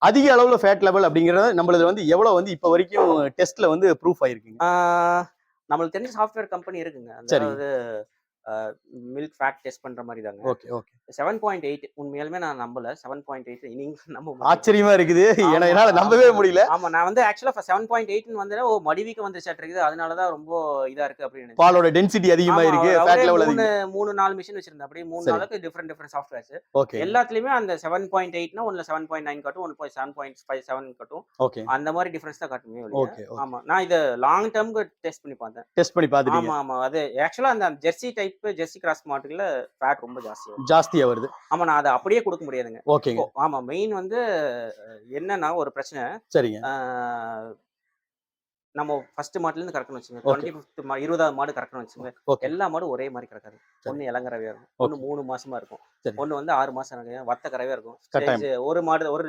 அதிக அளவுல fat level அப்படிங்கறது நம்மளது வந்து எவ்வளவு வந்து இப்ப வரைக்கும் டெஸ்ட்ல வந்து ப்ரூஃப் ஆயிருக்குங்க? நம்மளுக்கு தெரிஞ்ச சாஃப்ட்வேர் கம்பெனி இருக்குங்க. சரிங்க. அதாவது மில்க் ஃபேட் டெஸ்ட் பண்ற மாரி தாங்க. Okay, okay. 7.8 உண்மையாலுமே நான் நம்பல. 7.8 நீங்க நம்ப மாட்டீங்க. ஆச்சரியமா இருக்குது. ஏன்னா ஆமா, என்னால ஆமா. நம்பவே முடியல. ஆமா. நான் வந்து ஆக்சுவலா 7.8ன்னு வந்தோனே, ஓ மடிவீக்கம் வந்துருச்சாட்ருக்குது. அதனால தான் ரொம்ப இதா இருக்கு அப்படின்னு நெனச்சேன். பாலோட டென்சிட்டி அதிகமா ஆமா. இருக்கு. அவரே ஃபேட் லெவல் 3, அதிகம். 4 மிஷின் வச்சிருந்தாப்படி. 3 சரி. நாளுக்கு டிஃபரெண்ட் சாஃப்ட்வேர்ஸ். ஓகேங்க. எல்லாத்துலயுமே அந்த 7.8னா ஒண்ணுல 7.9 காட்டும், ஒண்ணு 7.57 காட்டும். ஓகே. அந்த மாரி டிஃபரன்ஸ் தான் காட்டுமே ஒழிய. Okay, okay. ஆமா. நான் இத லாங் டெர்ம்க்கு டெஸ்ட் பண்ணி பார்த்தேன். டெஸ்ட் பண்ணி பார்த்துட்டீங்க. ஆமா. அது ஆக்சுவலா அந்த ஜெர்சி டைப், ஜெர்சி கிராஸ் மாடுகள்ல ஃபேட் ரொம்ப ஜாஸ்தியா வரும். ஜாஸ்தியா வருது. ஆமா. நான் அத அப்படியே குடுக்க முடியாதுங்க. ஓகேங்க. ஆமா. மெயின் வந்து என்னன்னா ஒரு பிரச்சனை. சரிங்க. ஆ நம்ம ஃபர்ஸ்ட் மாட்டுலருந்து கறக்கணும்னு வச்சுக்கோங்க. ஓகே. 25த் 20வது மாடு கறக்கணும்னு வச்சுக்கோங்க. ஓகே. எல்லா மாடும் ஒரே மாரி கறக்காது. சரி. ஒண்ணு இளங்கறவையா இருக்கும். ஒண்ணு ஓகே. 3 மாசமா இருக்கும். சரி. ஒண்ணு வந்து 6 மாசம் வத்த கறவையா இருக்கும். கட்டாயம். ஒரு மாடு ஒரு